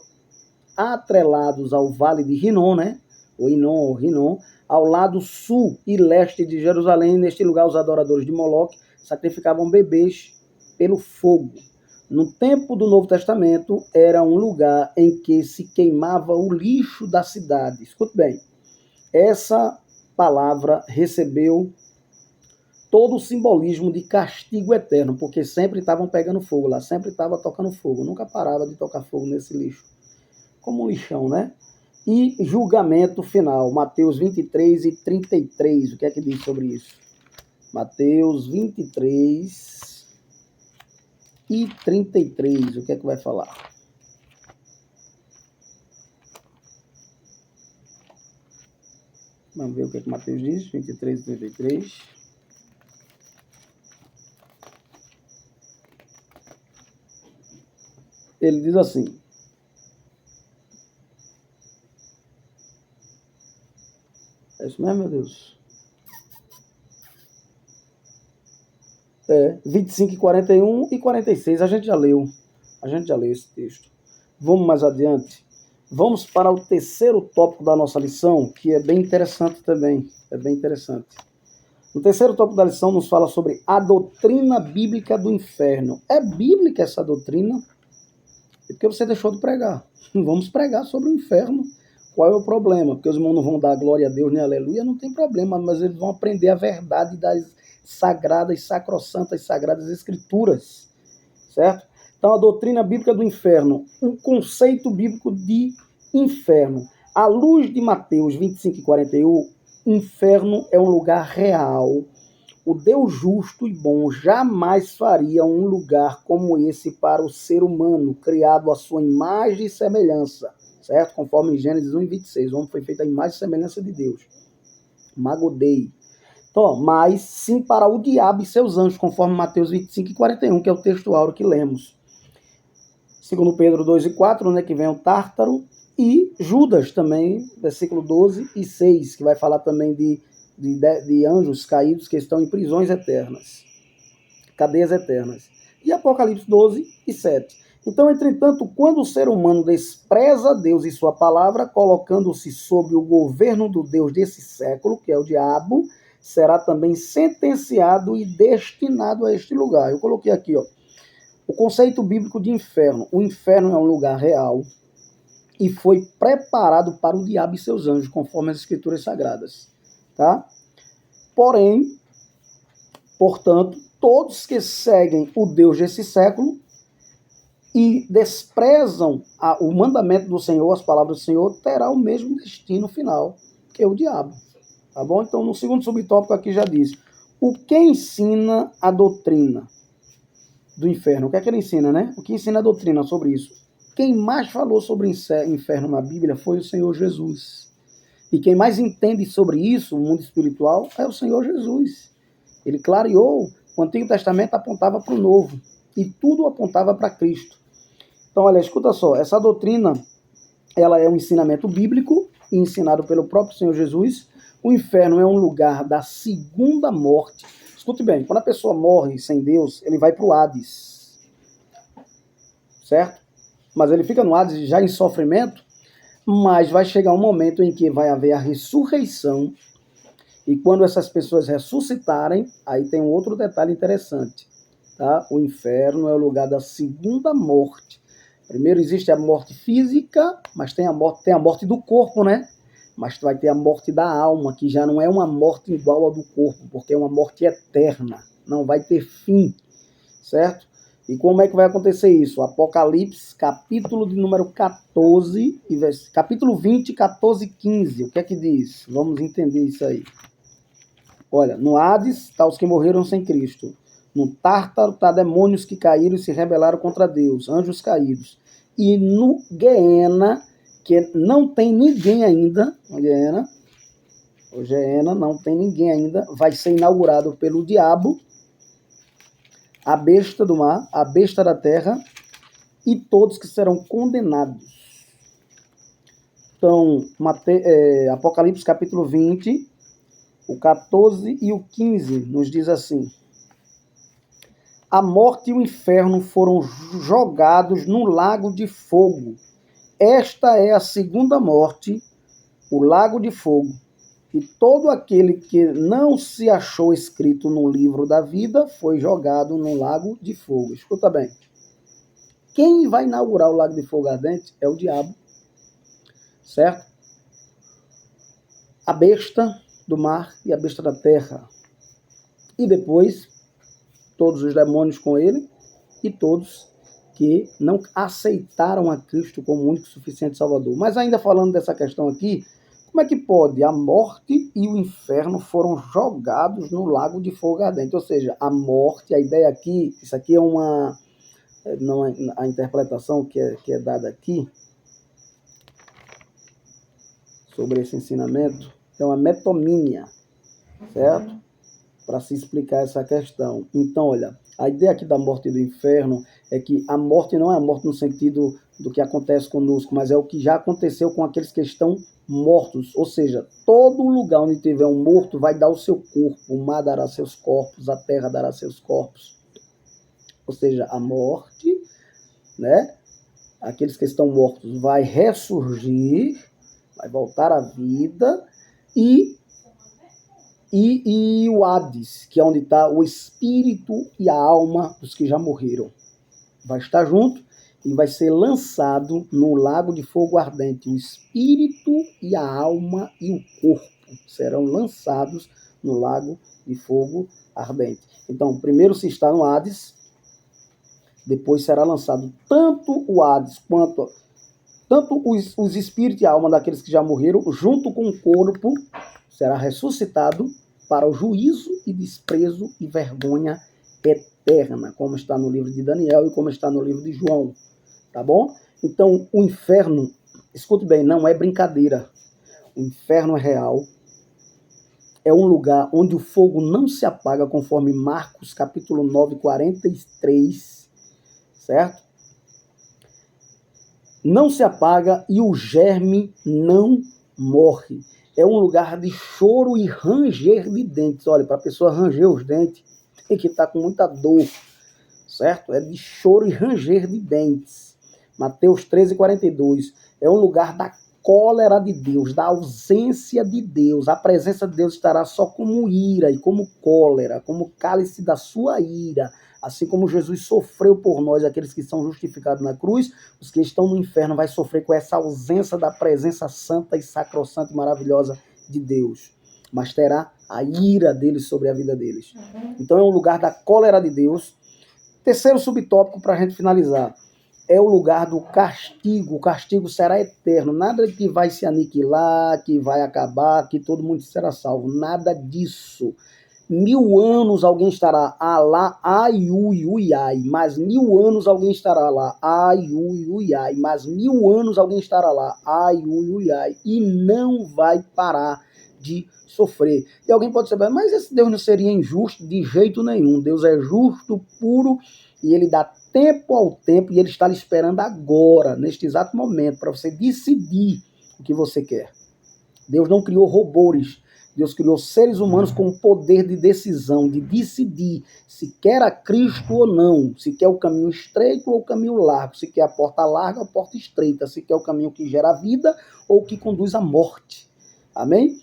A: atrelados ao Vale de Rinom, né? O Inon, ou Rinom, ao lado sul e leste de Jerusalém. Neste lugar, os adoradores de Moloque sacrificavam bebês pelo fogo. No tempo do Novo Testamento, era um lugar em que se queimava o lixo da cidade. Escute bem, essa palavra recebeu todo o simbolismo de castigo eterno, porque sempre estavam pegando fogo lá, sempre estava tocando fogo, nunca parava de tocar fogo nesse lixo. Como um lixão, né? E julgamento final, Mateus 23 e 33, o que é que diz sobre isso? Mateus 23 e 33, o que é que vai falar? Vamos ver o que é que Mateus diz, 23 e 33. Ele diz assim: é isso mesmo, meu Deus? 25 e 41 e 46, a gente já leu esse texto. Vamos mais adiante. Vamos para o terceiro tópico da nossa lição, que é bem interessante também. No terceiro tópico da lição nos fala sobre a doutrina bíblica do inferno. É bíblica essa doutrina? É porque você deixou de pregar. Vamos pregar sobre o inferno. Qual é o problema? Porque os irmãos não vão dar glória a Deus nem aleluia, não tem problema, mas eles vão aprender a verdade das sagradas, sacrossantas, sagradas escrituras, certo? Então, a doutrina bíblica do inferno, o conceito bíblico de inferno. À luz de Mateus 25 e 41, inferno é um lugar real. O Deus justo e bom jamais faria um lugar como esse para o ser humano, criado à sua imagem e semelhança, certo? Conforme em Gênesis 1 e 26, o homem foi feito à imagem e semelhança de Deus. Magodei. Então, mas sim para o diabo e seus anjos, conforme Mateus 25 e 41, que é o texto áureo que lemos. Segundo Pedro 2 e 4, né, que vem o Tártaro, e Judas também, versículo 12 e 6, que vai falar também de anjos caídos que estão em prisões eternas, cadeias eternas. E Apocalipse 12 e 7. Então, entretanto, quando o ser humano despreza Deus e sua palavra, colocando-se sob o governo do Deus desse século, que é o diabo, será também sentenciado e destinado a este lugar. Eu coloquei aqui, ó, o conceito bíblico de inferno. O inferno é um lugar real e foi preparado para o diabo e seus anjos, conforme as escrituras sagradas. Tá? Porém, portanto, todos que seguem o Deus desse século e desprezam o mandamento do Senhor, as palavras do Senhor, terá o mesmo destino final, que é o diabo. Tá bom? Então, no segundo subtópico aqui já diz, o que ensina a doutrina do inferno? O que é que ele ensina, né? O que ensina a doutrina sobre isso? Quem mais falou sobre inferno na Bíblia foi o Senhor Jesus. E quem mais entende sobre isso, o mundo espiritual, é o Senhor Jesus. Ele clareou, o Antigo Testamento apontava para o Novo, e tudo apontava para Cristo. Então, olha, escuta só, essa doutrina, ela é um ensinamento bíblico, ensinado pelo próprio Senhor Jesus. O inferno é um lugar da segunda morte. Escute bem, quando a pessoa morre sem Deus, ele vai para o Hades, certo? Mas ele fica no Hades já em sofrimento, mas vai chegar um momento em que vai haver a ressurreição, e quando essas pessoas ressuscitarem, aí tem um outro detalhe interessante, tá? O inferno é o lugar da segunda morte. Primeiro existe a morte física, mas tem a morte do corpo, né? Mas vai ter a morte da alma, que já não é uma morte igual ao do corpo, porque é uma morte eterna, não vai ter fim, certo? E como é que vai acontecer isso? Apocalipse, capítulo de número 14, capítulo 20, 14 e 15. O que é que diz? Vamos entender isso aí. Olha, no Hades está os que morreram sem Cristo. No Tártaro está demônios que caíram e se rebelaram contra Deus, anjos caídos. E no Geena, que não tem ninguém ainda, o Geena não tem ninguém ainda, vai ser inaugurado pelo diabo, a besta do mar, a besta da terra, e todos que serão condenados. Então, Apocalipse capítulo 20, o 14 e o 15 nos diz assim: a morte e o inferno foram jogados no lago de fogo. Esta é a segunda morte, o lago de fogo. E todo aquele que não se achou escrito no livro da vida foi jogado no lago de fogo. Escuta bem. Quem vai inaugurar o lago de fogo ardente é o diabo, certo? A besta do mar e a besta da terra. E depois, todos os demônios com ele e todos que não aceitaram a Cristo como único e suficiente Salvador. Mas ainda falando dessa questão aqui, como é que pode? A morte e o inferno foram jogados no lago de fogo ardente. Ou seja, a morte, a ideia aqui, isso aqui é não é a interpretação que é dada aqui sobre esse ensinamento, é uma metomínia, certo? Para se explicar essa questão. Então, olha, a ideia aqui da morte e do inferno é que a morte não é a morte no sentido do que acontece conosco, mas é o que já aconteceu com aqueles que estão mortos. Ou seja, todo lugar onde tiver um morto vai dar o seu corpo, o mar dará seus corpos, a terra dará seus corpos. Ou seja, a morte, né? Aqueles que estão mortos vai ressurgir, vai voltar à vida, e o Hades, que é onde está o espírito e a alma dos que já morreram. Vai estar junto e vai ser lançado no lago de fogo ardente. O espírito e a alma e o corpo serão lançados no lago de fogo ardente. Então, primeiro se está no Hades, depois será lançado tanto o Hades quanto os espíritos e a alma daqueles que já morreram, junto com o corpo, será ressuscitado para o juízo e desprezo e vergonha eterna, como está no livro de Daniel e como está no livro de João, tá bom? Então, o inferno, escute bem, não é brincadeira. O inferno é real. É um lugar onde o fogo não se apaga, conforme Marcos capítulo 9, 43, certo? Não se apaga e o germe não morre. É um lugar de choro e ranger de dentes. Olha, para a pessoa ranger os dentes, tem que estar com muita dor, certo? É de choro e ranger de dentes. Mateus 13:42. É um lugar da cólera de Deus, da ausência de Deus. A presença de Deus estará só como ira e como cólera, como cálice da sua ira. Assim como Jesus sofreu por nós, aqueles que são justificados na cruz, os que estão no inferno vai sofrer com essa ausência da presença santa e sacrossanta e maravilhosa de Deus. Mas terá a ira deles sobre a vida deles. Então é um lugar da cólera de Deus. Terceiro subtópico para a gente finalizar. É o lugar do castigo. O castigo será eterno. Nada que vai se aniquilar, que vai acabar, que todo mundo será salvo. Nada disso. 1000 anos alguém estará lá, ai, ui, ui, ai. Mais 1000 anos alguém estará lá, ai, ui, ui, ai. Mais 1000 anos alguém estará lá, ai, ui, ui, ai. E não vai parar de sofrer. E alguém pode saber, mas esse Deus não seria injusto? De jeito nenhum. Deus é justo, puro, e ele dá tempo ao tempo, e ele está lhe esperando agora, neste exato momento, para você decidir o que você quer. Deus não criou robôs. Deus criou seres humanos com o poder de decisão, de decidir se quer a Cristo ou não, se quer o caminho estreito ou o caminho largo, se quer a porta larga ou a porta estreita, se quer o caminho que gera vida ou que conduz à morte. Amém?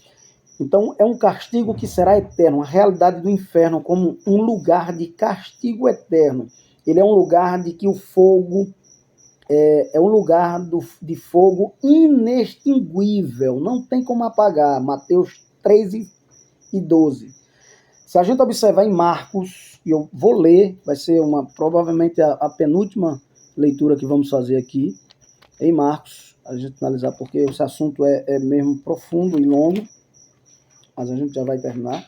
A: Então, é um castigo que será eterno, a realidade do inferno como um lugar de castigo eterno. Ele é um lugar de que o fogo é um lugar de fogo inextinguível, não tem como apagar. Mateus 13:12. Se a gente observar em Marcos, e eu vou ler, vai ser provavelmente a penúltima leitura que vamos fazer aqui, em Marcos, a gente finalizar, porque esse assunto é mesmo profundo e longo, mas a gente já vai terminar.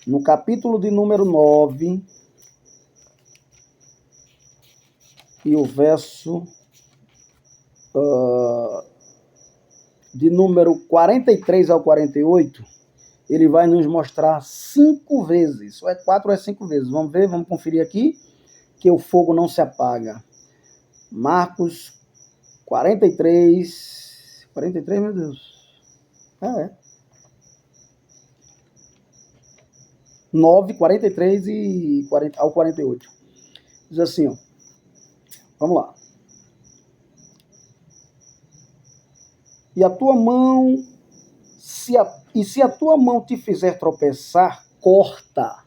A: No capítulo de número 9, e o verso de número 43 ao 48, ele vai nos mostrar 5 vezes, ou é 4 ou é 5 vezes, vamos ver, vamos conferir aqui, que o fogo não se apaga. Marcos 43, meu Deus, 9, 43 e 40, ao 48, diz assim, ó, vamos lá. E a tua mão, se a tua mão te fizer tropeçar, corta,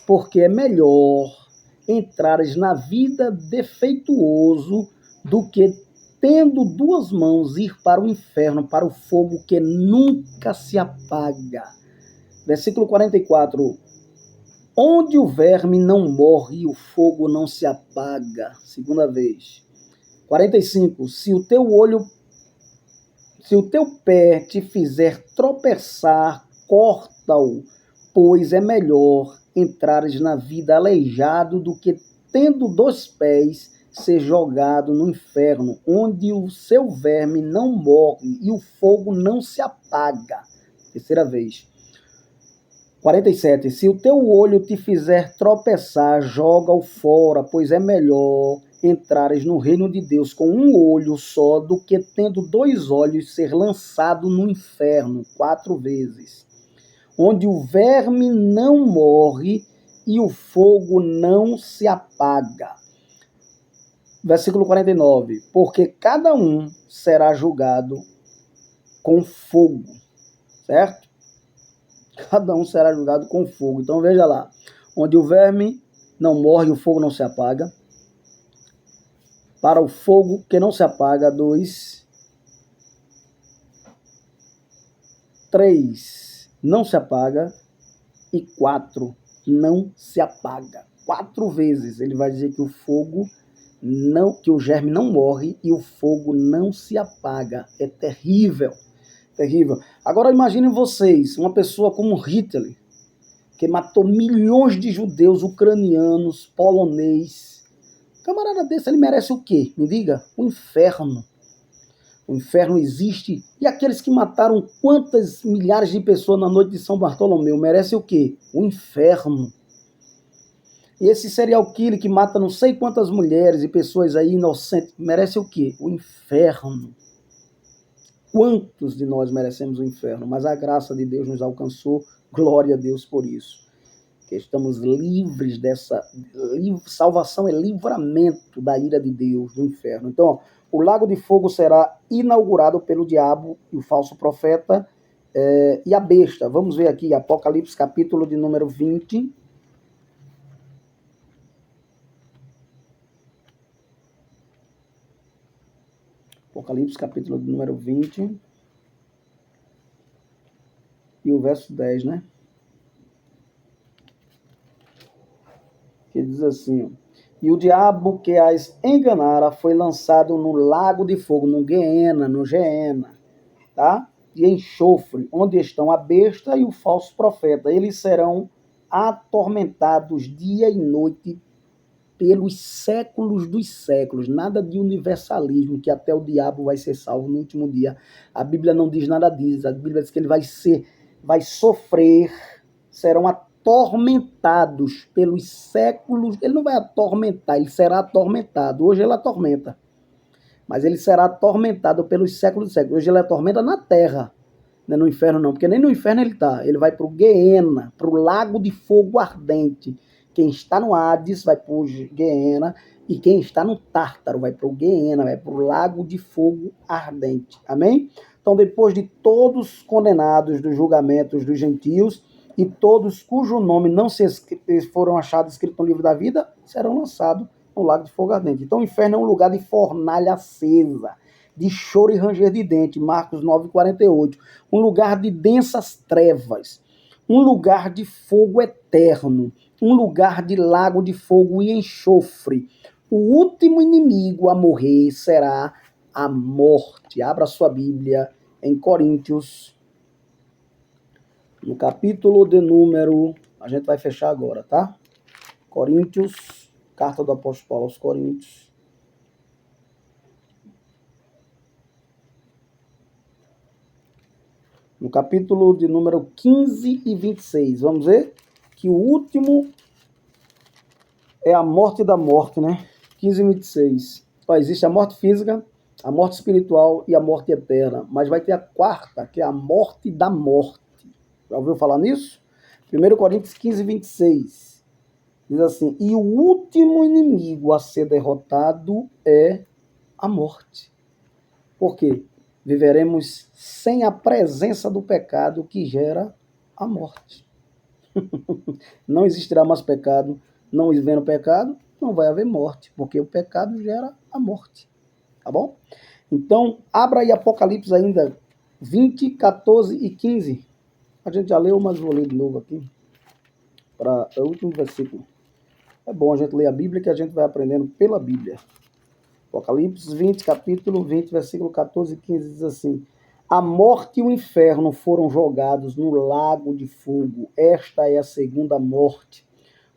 A: porque é melhor entrares na vida defeituoso do que, tendo 2 mãos, ir para o inferno, para o fogo que nunca se apaga. Versículo 44. Onde o verme não morre e o fogo não se apaga. Segunda vez. 45. Se o teu pé te fizer tropeçar, corta-o, pois é melhor entrares na vida aleijado do que, tendo 2 pés, ser jogado no inferno, onde o seu verme não morre e o fogo não se apaga. Terceira vez. 47. Se o teu olho te fizer tropeçar, joga-o fora, pois é melhor entrares no reino de Deus com um olho só do que, tendo 2 olhos, ser lançado no inferno 4 vezes, onde o verme não morre e o fogo não se apaga. Versículo 49. Porque cada um será julgado com fogo, certo? Cada um será julgado com fogo. Então veja lá, onde o verme não morre e o fogo não se apaga. Para o fogo que não se apaga, 2. 3, não se apaga. E 4, não se apaga. 4 vezes ele vai dizer que o fogo não, que o germe não morre e o fogo não se apaga. É terrível, terrível. Agora imaginem vocês, uma pessoa como Hitler, que matou milhões de judeus, ucranianos, polonês. Camarada desse, ele merece o quê? Me diga, o inferno. O inferno existe. E aqueles que mataram quantas milhares de pessoas na noite de São Bartolomeu, merecem o quê? O inferno. E esse serial killer que mata não sei quantas mulheres e pessoas aí inocentes, merece o quê? O inferno. Quantos de nós merecemos o inferno? Mas a graça de Deus nos alcançou, glória a Deus por isso. que estamos livres dessa... Salvação é livramento da ira de Deus, do inferno. Então, ó, o lago de fogo será inaugurado pelo diabo e o falso profeta e a besta. Vamos ver aqui, Apocalipse, capítulo de número 20. Apocalipse, capítulo de número 20. E o verso 10, né? Que diz assim, ó, e o diabo que as enganara foi lançado no lago de fogo, no Geena, tá? De enxofre, onde estão a besta e o falso profeta. Eles serão atormentados dia e noite pelos séculos dos séculos. Nada de universalismo, que até o diabo vai ser salvo no último dia. A Bíblia não diz nada disso. A Bíblia diz que ele vai sofrer, serão atormentados pelos séculos. Ele não vai atormentar, ele será atormentado. Hoje ele atormenta, mas ele será atormentado pelos séculos dos séculos. Hoje ele atormenta na terra, não é no inferno não, porque nem no inferno ele está. Ele vai para o Geena, para o lago de fogo ardente. Quem está no Hades vai para o Geena, e quem está no Tártaro vai para o Geena, vai para o lago de fogo ardente. Amém? Então, depois de todos condenados dos julgamentos dos gentios, e todos cujo nome não foram achados escritos no livro da vida, serão lançados no lago de fogo ardente. Então, o inferno é um lugar de fornalha acesa, de choro e ranger de dente, Marcos 9:48. Um lugar de densas trevas, um lugar de fogo eterno, um lugar de lago de fogo e enxofre. O último inimigo a morrer será a morte. Abra sua Bíblia em Coríntios, no capítulo de número... A gente vai fechar agora, tá? Coríntios, carta do apóstolo Paulo aos Coríntios. No capítulo de número 15 e 26. Vamos ver que o último é a morte da morte, né? 15 e 26. Ó, existe a morte física, a morte espiritual e a morte eterna. Mas vai ter a quarta, que é a morte da morte. Já ouviu falar nisso? 1 Coríntios 15, 26. Diz assim, e o último inimigo a ser derrotado é a morte. Por quê? Viveremos sem a presença do pecado que gera a morte. Não existirá mais pecado. Não havendo pecado, não vai haver morte, porque o pecado gera a morte. Tá bom? Então, abra aí Apocalipse ainda 20, 14 e 15. A gente já leu, mas vou ler de novo aqui. Para o último versículo. É bom a gente ler a Bíblia, que a gente vai aprendendo pela Bíblia. Apocalipse 20, capítulo 20, versículo 14 e 15, diz assim, a morte e o inferno foram jogados no lago de fogo. Esta é a segunda morte,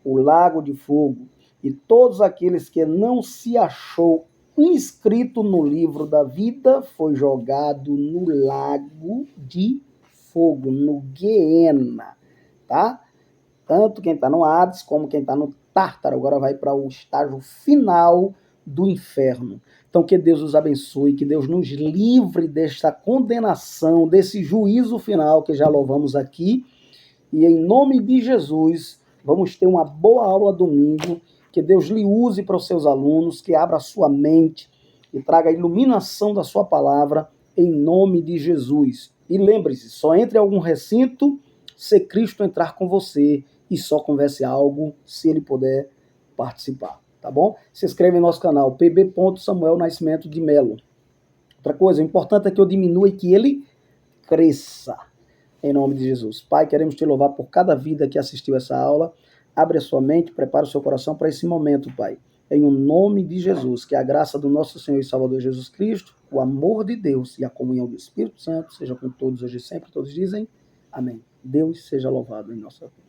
A: o lago de fogo. E todos aqueles que não se achou inscrito no livro da vida foi jogado no lago de fogo, no Geena, tá? Tanto quem está no Hades como quem está no Tártaro agora vai para o estágio final do inferno. Então que Deus os abençoe, que Deus nos livre desta condenação, desse juízo final que já louvamos aqui. E em nome de Jesus, vamos ter uma boa aula domingo, que Deus lhe use para os seus alunos, que abra a sua mente e traga a iluminação da sua palavra em nome de Jesus. E lembre-se, só entre em algum recinto se Cristo entrar com você e só converse algo se ele puder participar. Tá bom? Se inscreve no nosso canal, PB Samuel Nascimento de Melo. Outra coisa, o importante é que eu diminua e que ele cresça. Em nome de Jesus. Pai, queremos te louvar por cada vida que assistiu essa aula. Abre a sua mente, prepara o seu coração para esse momento, Pai. Em o nome de Jesus, que a graça do nosso Senhor e Salvador Jesus Cristo, o amor de Deus e a comunhão do Espírito Santo seja com todos hoje e sempre. Todos dizem amém. Deus seja louvado em nossa vida.